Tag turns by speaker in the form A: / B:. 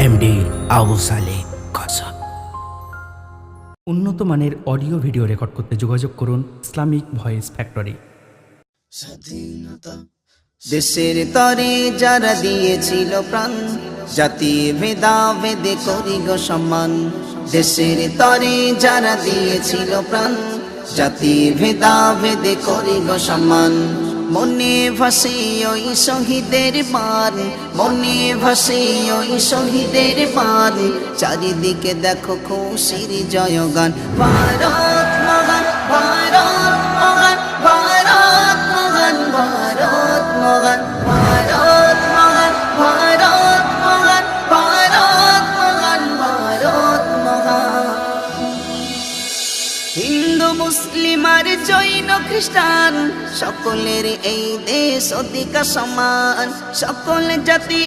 A: MD Abu Saleh খাসা।
B: উন্নত মানের অডিও ভিডিও রেকর্ড করতে যোগাযোগ করুন ইসলামিক ভয়েস ফ্যাক্টরি।
C: দেশের তরে যারা দিয়েছিল প্রাণ, জাতি ভেদা ভেদে করি গো সম্মান। দেশের তরে যারা দিয়েছিল প্রাণ, জাতি ভেদা ভেদে করি গো সম্মান। মনে ভাসে ওই শহীদের মান, মনে ভাসে ওই শহীদের মান। চারিদিকে দেখো খুশির জয়গান। ভারত মহান, ভারত মহান, ভারত মহান, ভারত মহান, ভারত মহান, ভারত মহান, ভারত মহান, ভারত মহান। হিন্দু মুসলিম আর জৈন খ্রিস্টান সকলের এই দেশ অধিকার সমান। সকল জাতি